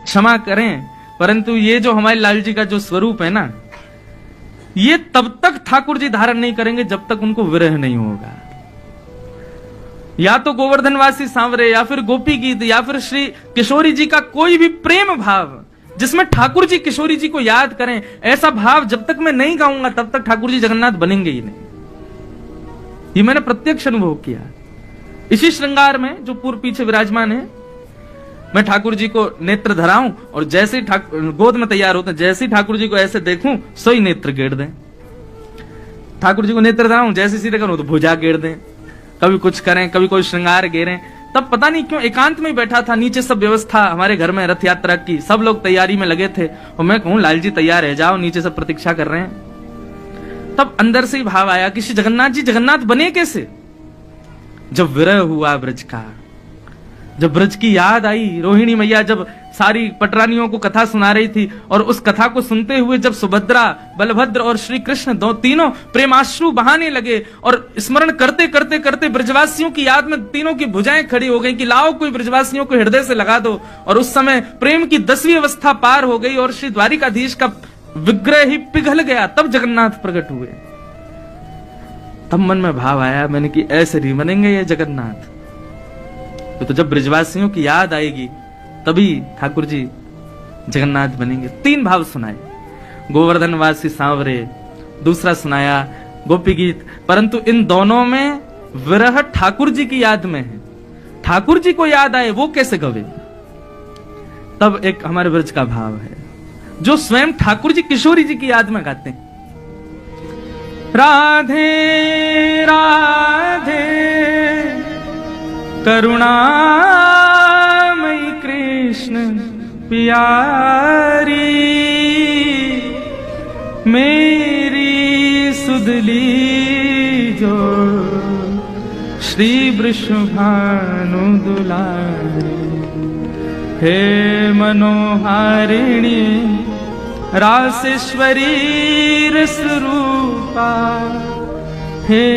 क्षमा करें, परंतु ये जो हमारे लाल जी का जो स्वरूप है ना, ये तब तक ठाकुर जी धारण नहीं करेंगे जब तक उनको विरह नहीं होगा। या तो गोवर्धनवासी सांवरे, या फिर गोपी गीत, या फिर श्री किशोरी जी का कोई भी प्रेम भाव जिसमें ठाकुर जी किशोरी जी को याद करें, ऐसा भाव जब तक मैं नहीं गाऊंगा तब तक ठाकुर जी जगन्नाथ बनेंगे ही नहीं। ये मैंने प्रत्यक्ष अनुभव किया। इसी श्रृंगार में जो पूर्व पीछे विराजमान है, मैं ठाकुर जी को नेत्र धराऊं और जैसे ही गोद में तैयार होते हैं, जैसे ही ठाकुर जी को ऐसे देखूं सोई नेत्र गेड़ दें। ठाकुर जी को नेत्र धराऊं, जैसे सीधे करूं तो भुजा गेड़ दें। कभी कुछ करें, कभी कोई श्रृंगार गेरें। तब पता नहीं क्यों एकांत में बैठा था, नीचे सब व्यवस्था हमारे घर में रथ यात्रा की, सब लोग तैयारी में लगे थे और मैं कहूं लाल जी तैयार है, जाओ, नीचे सब प्रतीक्षा कर रहे हैं। तब अंदर से ही भाव आया कि श्री जगन्नाथ जी जगन्नाथ बने कैसे? जब विरह हुआ ब्रज का, जब ब्रज की याद आई, रोहिणी मैया जब सारी पटरानियों को कथा सुना रही थी और उस कथा को सुनते हुए जब सुभद्रा, बलभद्र और श्री कृष्ण तीनों प्रेमाश्रु बहाने लगे और स्मरण करते करते करते ब्रजवासियों की याद में तीनों की भुजाएं खड़ी हो गई कि लाओ कोई ब्रजवासियों को हृदय से लगा दो। और उस समय प्रेम की 10वीं अवस्था पार हो गई और श्री द्वारिकाधीश का विग्रह ही पिघल गया। तब जगन्नाथ प्रकट हुए। तब मन में भाव आया, मैंने कि ऐसे नहीं बनेंगे ये जगन्नाथ। तो जब ब्रजवासियों की याद आएगी तभी ठाकुर जी जगन्नाथ बनेंगे। 3 भाव सुनाए, गोवर्धनवासी सांवरे, दूसरा सुनाया गोपी गीत। परंतु इन दोनों में विरह ठाकुर जी की याद में है। ठाकुर जी को याद आए वो कैसे गवे? तब एक हमारे ब्रज का भाव है जो स्वयं ठाकुर जी किशोरी जी की याद में गाते हैं। राधे राधे करुणामयी कृष्ण प्यारी, मेरी सुधली जो श्री वृषभानु दुलारी। हे मनोहारिणी रासेश्वरी रसरूपा, हे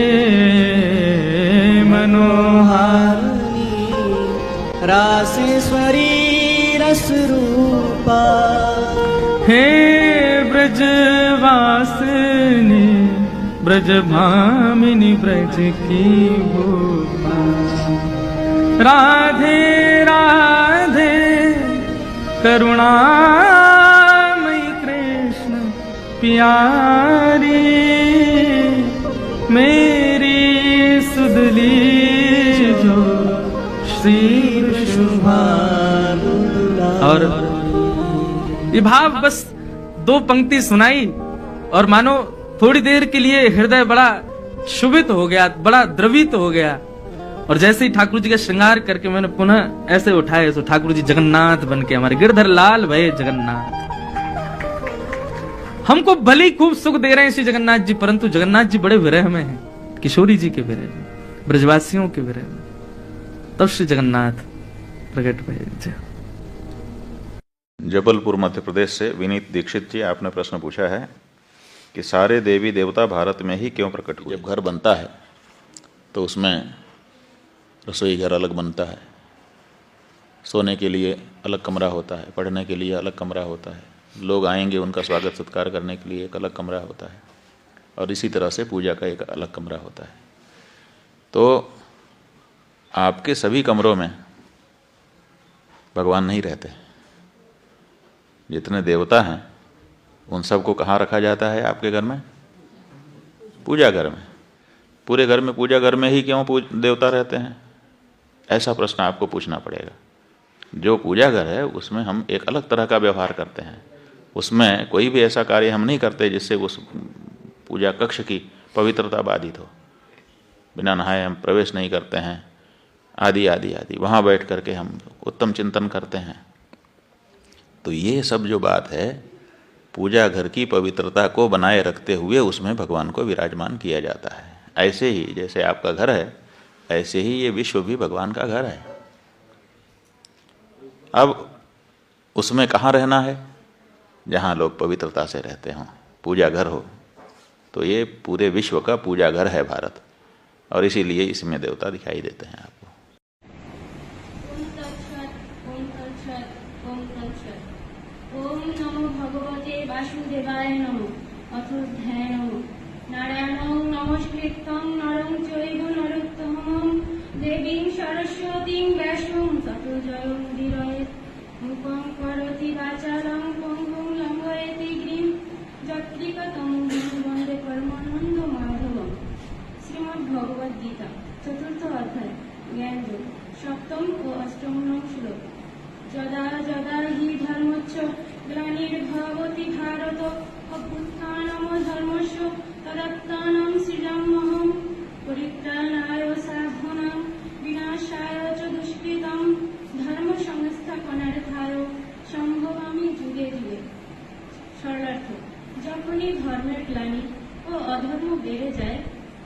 मनोहारिणी रासेश्वरी रसरूपा, हे ब्रजवासिनी ब्रजभामिनी ब्रज की भूपा। राधे राधे करुणामयी कृष्ण प्यारी, मेरी सुधली जो श्री शुभानु। और ये भाव बस 2 पंक्ति सुनाई और मानो थोड़ी देर के लिए हृदय बड़ा शुभित हो गया, बड़ा द्रवित हो गया। और जैसे ही ठाकुर जी का श्रृंगार करके मैंने पुनः ऐसे उठाए तो ठाकुर जी जगन्नाथ बन के हमारे गिरधर लाल भये जगन्नाथ। हमको भले ही खूब सुख दे रहे हैं श्री जगन्नाथ जी, परंतु जगन्नाथ जी बड़े विरह में हैं, किशोरी जी के विरह में, ब्रजवासियों के विरह में। तब श्री जगन्नाथ प्रकट भये। जबलपुर मध्य प्रदेश से विनीत दीक्षित जी, आपने प्रश्न पूछा है कि सारे देवी देवता भारत में ही क्यों प्रकट हुए? जब घर बनता है तो उसमें रसोई घर अलग बनता है, सोने के लिए अलग कमरा होता है, पढ़ने के लिए अलग कमरा होता है, लोग आएंगे उनका स्वागत सत्कार करने के लिए एक अलग कमरा होता है, और इसी तरह से पूजा का एक अलग कमरा होता है। तो आपके सभी कमरों में भगवान नहीं रहते। जितने देवता हैं उन सबको कहाँ रखा जाता है आपके घर में? पूजा घर में। पूरे घर में पूजा घर में ही क्यों देवता रहते हैं? ऐसा प्रश्न आपको पूछना पड़ेगा। जो पूजा घर है उसमें हम एक अलग तरह का व्यवहार करते हैं, उसमें कोई भी ऐसा कार्य हम नहीं करते जिससे उस पूजा कक्ष की पवित्रता बाधित हो। बिना नहाए हम प्रवेश नहीं करते हैं, आदि आदि आदि। वहाँ बैठ करके हम उत्तम चिंतन करते हैं। तो ये सब जो बात है, पूजा घर की पवित्रता को बनाए रखते हुए उसमें भगवान को विराजमान किया जाता है। ऐसे ही जैसे आपका घर है, ऐसे ही ये विश्व भी भगवान का घर है। अब उसमें कहाँ रहना है? जहाँ लोग पवित्रता से रहते हों, पूजा घर हो। तो ये पूरे विश्व का पूजा घर है भारत, और इसीलिए इसमें देवता दिखाई देते हैं आपको। নমস্কার। ওম নমো ভগবতে বাসুদেবায় নমঃ। অথ ধ্যান নারায়ণং নমস্কৃত্যং নরং চৈব নরোত্তমং দেবীং সরস্বতীং ব্যাসং ততো জয়মুদীরয়েৎ। মুখং করোতি বাচালং পঙ্গুং লঙ্ঘয়তি গিরিং যত্রিকতং বন্দে পরমানন্দ মাধবম। শ্রীমদ্ ভগবদ গীতা চতুর্থ অধ্যায় জ্ঞানযোগ সপ্তম ও অষ্টম শ্লোক। যদা যদা হি ধর্মস্য গ্লানির্ভবতি ভারত অভ্যুত্থানম ধর্মস্য তদাত্মাनं সৃজাম্যহং পরিত্রাণায় সাধনাং বিনাশায় চ দুষ্কৃতং ধর্ম সংস্থাপনার্থায় সম্ভবামি যুগে যুগে। সরলার্থ, যখনই ধর্মের গ্লানি ও অধর্ম বেড়ে যায়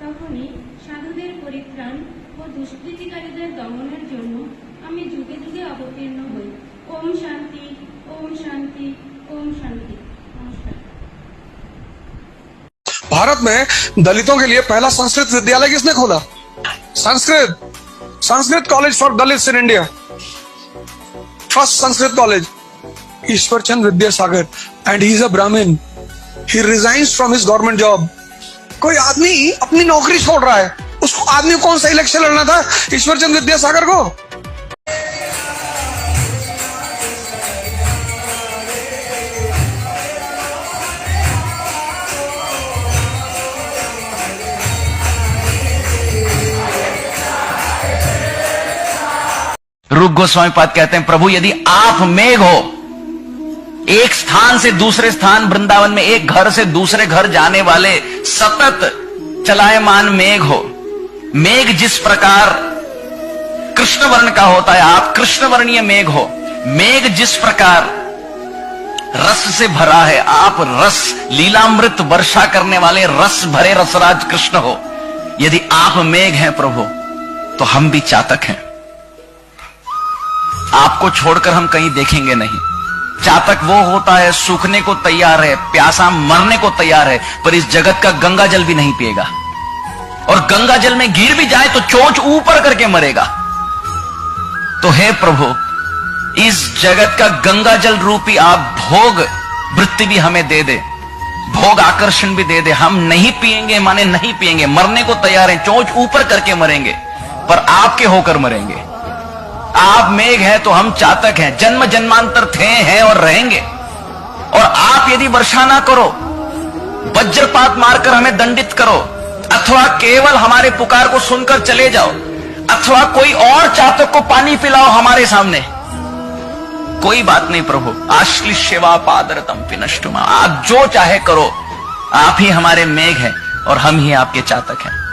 তখনই সাধুদের পরিত্রাণ ও দুষ্কৃতিকারীদের দমনের জন্য আমি যুগে যুগে অবতীর্ণ হই। ওম শান্তি, ওম শান্তি, ওম শান্তি। নমস্কার। भारत में दलितों के लिए पहला संस्कृत विद्यालय किसने खोला? Sanskrit college for Dalits in India. First Sanskrit college, Ishwarchand Vidyasagar, and he is a ब्राह्मण। ही resigns from his government job. कोई आदमी अपनी नौकरी छोड़ रहा है, उसको आदमी कौन सा इलेक्शन लड़ना था? ईश्वरचंद विद्यासागर को। रूप गोस्वामी पाद कहते हैं, प्रभु यदि आप मेघ हो, एक स्थान से दूसरे स्थान वृंदावन में एक घर से दूसरे घर जाने वाले सतत चलायमान मेघ हो, मेघ जिस प्रकार कृष्ण वर्ण का होता है, आप कृष्ण वर्णीय मेघ हो, मेघ जिस प्रकार रस से भरा है, आप रस लीलामृत वर्षा करने वाले रस भरे रसराज कृष्ण हो, यदि आप मेघ हैं प्रभु तो हम भी चातक हैं। आपको छोड़कर हम कहीं देखेंगे नहीं। चातक वो होता है सूखने को तैयार है, प्यासा मरने को तैयार है, पर इस जगत का गंगा जल भी नहीं पिएगा, और गंगा जल में गिर भी जाए तो चोंच ऊपर करके मरेगा। तो हे प्रभु, इस जगत का गंगा जल रूपी आप भोग वृत्ति भी हमें दे दे, भोग आकर्षण भी दे दे। हम नहीं पिएंगे माने नहीं पिएंगे, मरने को तैयार हैं, चोंच ऊपर करके मरेंगे, पर आपके होकर मरेंगे। आप मेघ हैं तो हम चातक हैं, जन्म जन्मांतर थे, हैं और रहेंगे। और आप यदि वर्षा ना करो, वज्रपात मारकर हमें दंडित करो, अथवा केवल हमारे पुकार को सुनकर चले जाओ, अथवा कोई और चातक को पानी पिलाओ हमारे सामने, कोई बात नहीं प्रभु। आश्लिष्यवा पादरतम विनष्टुमा, आप जो चाहे करो, आप ही हमारे मेघ हैं और हम ही आपके चातक हैं।